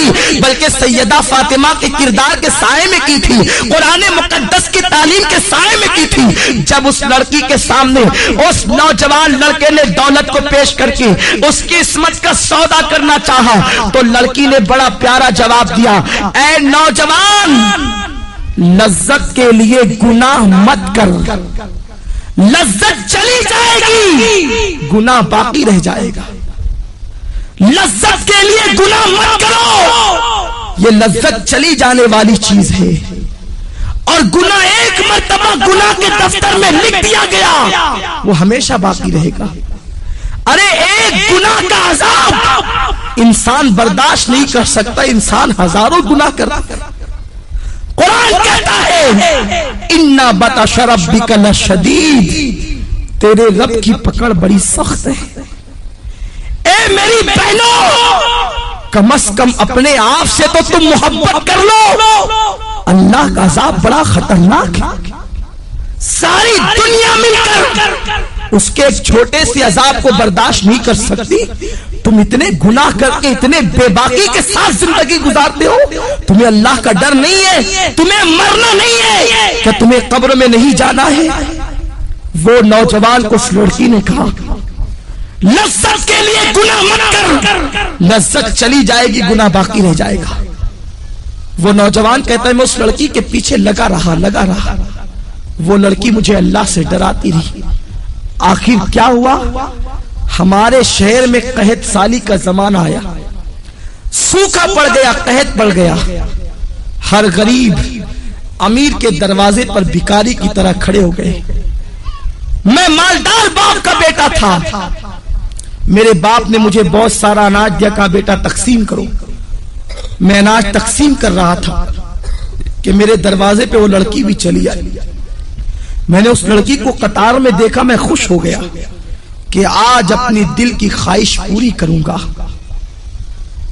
تھی بلکہ سیدہ فاطمہ کے کردار کے سائے میں کی تھی، قرآن مقدس کی تعلیم کے سائے میں کی تھی۔ جب اس لڑکی کے سامنے اس نوجوان لڑکے نے دولت کو پیش کر کے اس کی عصمت کا سودا کرنا چاہا تو لڑکی نے بڑا پیارا جواب دیا، اے نوجوان، لذت کے لیے گناہ مت کر، لذت چلی جائے گی، گناہ باقی رہ جائے گا۔ لذت کے لیے گناہ مت کرو، یہ لذت چلی جانے والی چیز ہے، اور گناہ ایک مرتبہ گناہ کے دفتر میں لکھ دیا گیا وہ ہمیشہ باقی رہے گا۔ ارے ایک گناہ کا عذاب انسان برداشت نہیں کر سکتا، انسان ہزاروں گناہ کرتا ہے۔ قرآن کہتا ہے اِنَّ بَطْشَ رَبِّكَ لَشَدِيدٌ، تیرے رب کی پکڑ بڑی سخت ہے۔ اے میری بہنوں، کم از کم اپنے آپ سے تو تم محبت کر لو، اللہ کا عذاب بڑا خطرناک ہے۔ ساری دنیا مل کر اس کے ایک چھوٹے سے عذاب کو برداشت نہیں کر سکتی، تم اتنے گناہ کر کے اتنے بے باکی کے ساتھ زندگی گزارتے ہو، تمہیں اللہ کا ڈر نہیں ہے، تمہیں مرنا نہیں ہے کہ تمہیں قبر میں نہیں جانا ہے۔ وہ نوجوان کو اس لڑکی نے کہا لذت کے لیے گناہ مت کر، لذت چلی جائے گی، گناہ باقی رہ جائے گا۔ وہ نوجوان کہتا ہے میں اس لڑکی کے پیچھے لگا رہا، وہ لڑکی مجھے اللہ سے ڈراتی رہی۔ آخر کیا ہوا؟ ہمارے شہر میں قحط سالی کا زمانہ آیا، سوکھا پڑ گیا، قحط پڑ گیا، ہر غریب امیر کے دروازے پر بھکاری کی طرح کھڑے ہو گئے۔ میں مالدار باپ کا بیٹا تھا، میرے باپ نے مجھے بہت سارا اناج دیا، کہا بیٹا تقسیم کرو۔ میں اناج تقسیم کر رہا تھا کہ میرے دروازے پہ وہ لڑکی بھی چلی آئی۔ میں نے اس لڑکی کو قطار میں دیکھا، میں خوش ہو گیا کہ آج اپنی دل کی خواہش پوری کروں گا۔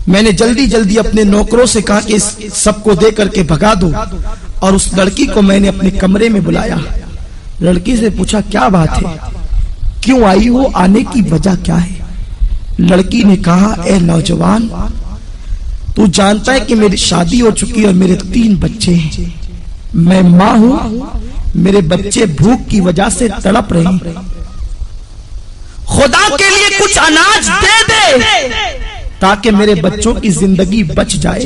میں نے جلدی جلدی اپنے نوکروں سے کہا کہ اس سب کو دے کر کے بھگا دو، اور اس لڑکی کو میں نے اپنے کمرے میں بلایا۔ لڑکی سے پوچھا کیا بات ہے، کیوں آئی ہو، آنے کی وجہ کیا ہے؟ لڑکی نے کہا اے نوجوان، تو جانتا ہے کہ میری شادی ہو چکی اور میرے 3 بچے ہیں، میں ماں ہوں، میرے بچے بھوک کی وجہ سے تڑپ رہے ہیں، خدا کے لیے کچھ اناج دے دے تاکہ میرے بچوں کی زندگی بچ جائے۔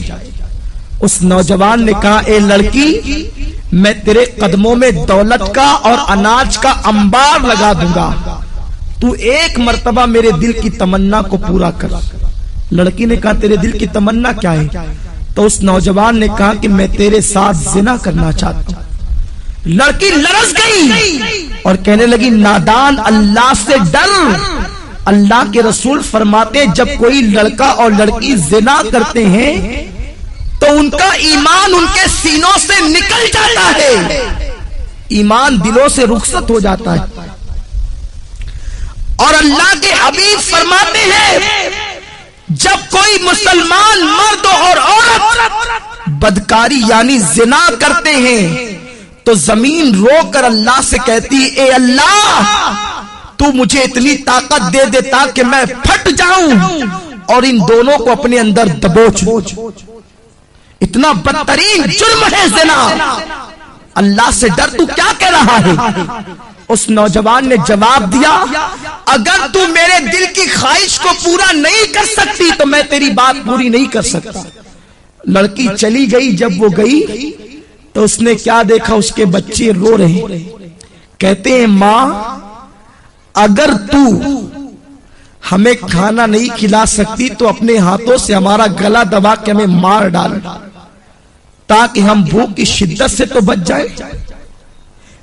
اس نوجوان نے کہا اے لڑکی، میں تیرے قدموں میں دولت کا اور اناج کا انبار لگا دوں گا، تو ایک مرتبہ میرے دل کی تمنا کو پورا کر۔ لڑکی نے کہا تیرے دل کی تمنا کیا ہے؟ تو اس نوجوان نے کہا کہ میں تیرے ساتھ زنا کرنا چاہتا ہوں۔ لڑکی لرز گئی اور کہنے لگی نادان، اللہ سے ڈر، اللہ کے رسول فرماتے جب کوئی لڑکا اور لڑکی زنا کرتے ہیں تو ان کا ایمان ان کے سینوں سے نکل جاتا ہے، ایمان دلوں سے رخصت ہو جاتا ہے۔ اور اللہ کے حبیب فرماتے ہیں جب کوئی مسلمان مرد اور عورت بدکاری یعنی زنا کرتے ہیں تو زمین رو کر اللہ سے کہتی اے اللہ تو مجھے اتنی طاقت دے دے تاکہ میں پھٹ جاؤں اور ان دونوں کو اپنے اندر دبوچ لوں۔ اتنا بدترین جرم ہے زنا، اللہ سے ڈر، تو کیا کہہ رہا ہے؟ اس نوجوان نے جواب دیا اگر تو میرے دل کی خواہش کو پورا نہیں کر سکتی تو میں تیری بات پوری نہیں کر سکتا۔ لڑکی چلی گئی، جب وہ گئی تو اس نے کیا دیکھا، اس کے بچے رو رہے ہیں، کہتے ہیں ماں اگر تو ہمیں کھانا نہیں کھلا سکتی تو اپنے ہاتھوں سے ہمارا گلا دبا کے ہمیں مار ڈال تاکہ ہم بھوک کی شدت سے تو بچ جائیں۔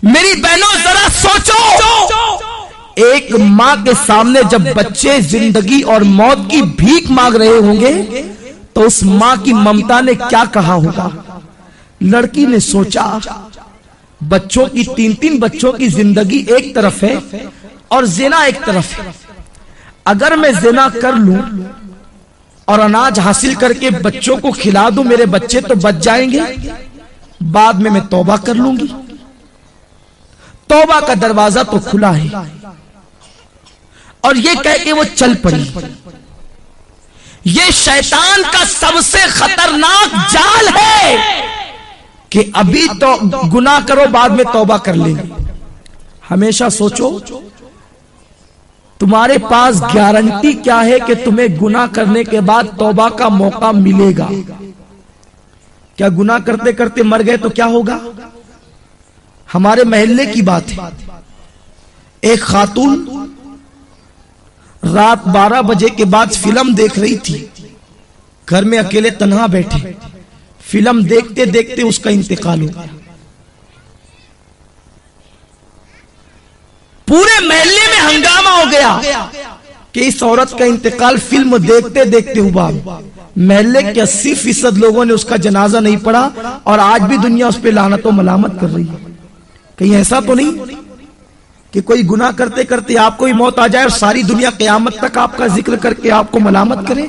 میری بہنوں ذرا سوچو، ایک ماں کے سامنے جب بچے زندگی اور موت کی بھیک مانگ رہے ہوں گے تو اس ماں کی ممتا نے کیا کہا ہوگا۔ لڑکی نے سوچا بچوں کی 3 بچوں کی زندگی ایک طرف ہے اور زنا ایک طرف ہے، اگر میں زنا کر لوں اور اناج حاصل کر کے بچوں کو کھلا دوں میرے بچے تو بچ جائیں گے، بعد میں توبہ کر لوں گی۔ توبہ کا دروازہ تو کھلا ہے، اور یہ کہہ کے وہ چل پڑی۔ یہ شیطان کا سب سے خطرناک جال ہے کہ ابھی تو گناہ کرو بعد میں توبہ کر لیں گے. ہمیشہ سوچو تمہارے پاس گارنٹی کیا ہے کہ تمہیں گناہ کرنے کے بعد توبہ کا موقع ملے گا؟ کیا گناہ کرتے کرتے مر گئے تو کیا ہوگا؟ ہمارے محلے کی بات ہے، ایک خاتون رات 12 بجے کے بعد فلم دیکھ رہی تھی، گھر میں اکیلے تنہا بیٹھے، فلم دیکھتے دیکھتے اس کا انتقال ہو گیا. پورے محلے میں ہنگامہ ہو گیا کہ اس عورت کا انتقال فلم دیکھتے دیکھتے ہوا. محلے کے 80% لوگوں نے اس کا جنازہ نہیں پڑھا اور آج بھی دنیا اس پہ لعنت و ملامت کر رہی ہے. کہیں ایسا تو نہیں کہ کوئی گناہ کرتے کرتے آپ کو ہی موت آ جائے اور ساری دنیا قیامت تک آپ کا ذکر کر کے آپ کو ملامت کرے؟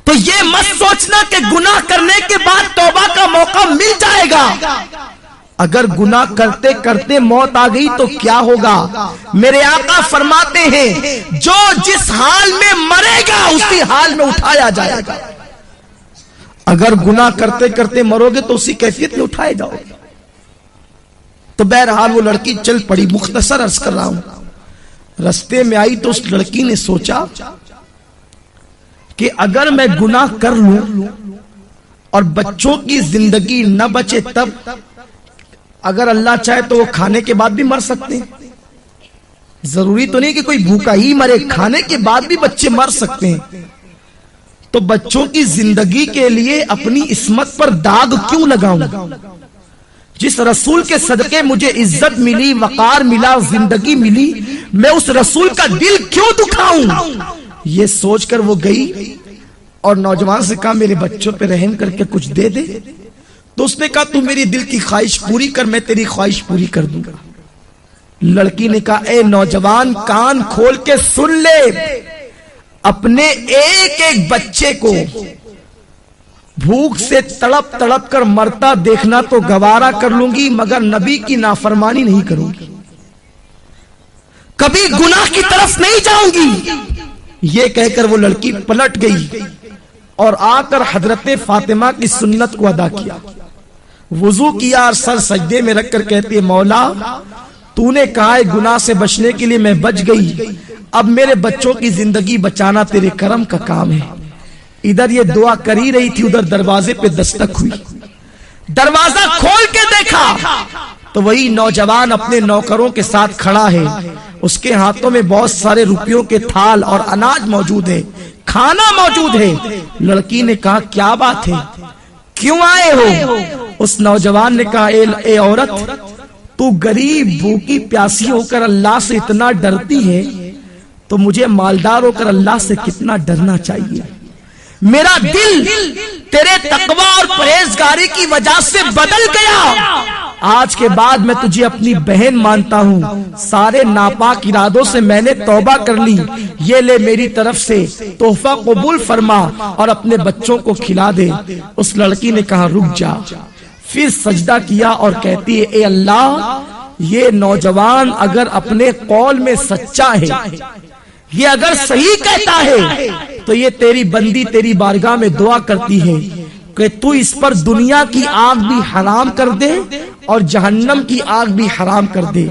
تو یہ مت سوچنا کہ گناہ کرنے کے بعد توبہ کا موقع مل جائے گا. اگر گناہ کرتے کرتے موت آ گئی تو کیا ہوگا؟ میرے آقا فرماتے ہیں جو جس حال میں مرے گا اسی حال میں اٹھایا جائے گا. اگر گناہ کرتے کرتے مرو گے تو اسی کیفیت میں اٹھائے جاؤ گے. تو بہرحال وہ لڑکی چل پڑی. مختصر عرض کر رہا ہوں، رستے میں آئی تو اس لڑکی نے سوچا کہ اگر میں گناہ کر لوں اور بچوں کی زندگی نہ بچے تب، اگر اللہ چاہے تو وہ کھانے کے بعد بھی مر سکتے ہیں. ضروری تو نہیں کہ کوئی بھوکا ہی مرے، کھانے کے بعد بھی بچے مر سکتے ہیں. تو بچوں کی زندگی کے لیے اپنی عصمت پر داغ کیوں لگاؤں؟ جس رسول کے صدقے مجھے عزت ملی، وقار ملا، زندگی ملی، میں اس رسول کا دل کیوں دکھاؤں؟ یہ سوچ کر وہ گئی اور نوجوان سے کہا میرے بچوں پہ رحم کر کے کچھ دے دے. تو اس نے کہا تو میری دل کی خواہش پوری کر، میں تیری خواہش پوری کر دوں گا. لڑکی نے کہا اے نوجوان کان کھول کے سن لے، اپنے ایک ایک بچے کو بھوک سے تڑپ تڑپ کر مرتا دیکھنا تو گوارا کر لوں گی، مگر نبی کی نافرمانی نہیں کروں گی، کبھی گناہ کی طرف نہیں جاؤں گی. یہ کہہ کر وہ لڑکی پلٹ گئی اور آ کر حضرت فاطمہ کی سنت کو ادا کیا. وضو کیا اور سر سجدے میں رکھ کر کہتی ہے مولا تو نے کہا ہے گناہ سے بچنے کے لیے میں بچ گئی، اب میرے بچوں کی زندگی بچانا تیرے کرم کا کام ہے. ادھر یہ دعا کر ہی رہی تھی، ادھر دروازے پہ دستک ہوئی. دروازہ کھول کے دیکھا تو وہی نوجوان اپنے نوکروں کے ساتھ کھڑا ہے. اس کے ہاتھوں میں بہت سارے روپیوں کے تھال اور اناج موجود ہے، کھانا موجود ہے. لڑکی نے کہا کیا بات ہے، کیوں آئے ہو؟ اس نوجوان نے کہا اے عورت، تو غریب بھوکی پیاسی ہو کر اللہ سے اتنا ڈرتی ہے تو مجھے مالدار ہو کر اللہ سے کتنا ڈرنا چاہیے. میرا دل تیرے تقوی اور پرہیزگاری کی وجہ سے بدل گیا. آج کے بعد میں تجھے اپنی بہن مانتا ہوں، سارے ناپاک ارادوں سے میں نے توبہ کر لی، یہ لے میری طرف سے تحفہ قبول فرما اور اپنے بچوں کو کھلا دے. اس لڑکی نے کہا رک جا، پھر سجدہ کیا اور کہتی ہے اے اللہ، یہ نوجوان اگر اپنے قول میں سچا ہے، یہ اگر صحیح کہتا ہے تو یہ تیری بندی تیری بارگاہ میں دعا کرتی ہے کہ تو اس پر دنیا کی آگ بھی حرام کر دے اور جہنم کی آگ بھی حرام کر دے.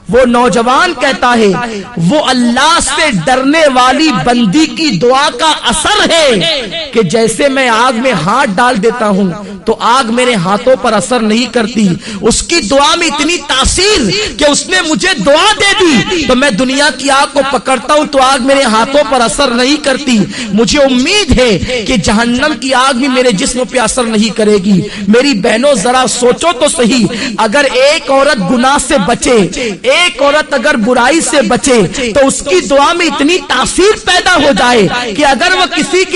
وہ نوجوان کہتا ہے وہ اللہ سے ڈرنے والی بندی کی دعا کا اثر ہے کہ جیسے میں آگ میں ہاتھ ڈال دیتا ہوں تو آگ میرے ہاتھوں پر اثر نہیں کرتی. اس کی دعا میں اتنی تاثیر کہ اس نے مجھے دعا دے دی تو میں دنیا کی آگ کو پکڑتا ہوں تو آگ میرے ہاتھوں پر اثر نہیں کرتی. مجھے امید ہے کہ جہنم کی آگ بھی میرے جسم پہ اثر نہیں کرے گی. میری بہنوں ذرا سوچو تو صحیح، اگر ایک عورت گناہ سے بچے، ایک عورت اگر برائی سے بچے تو اس کی دعا میں اتنی تاثیر پیدا ہو جائے کہ اگر وہ کسی کے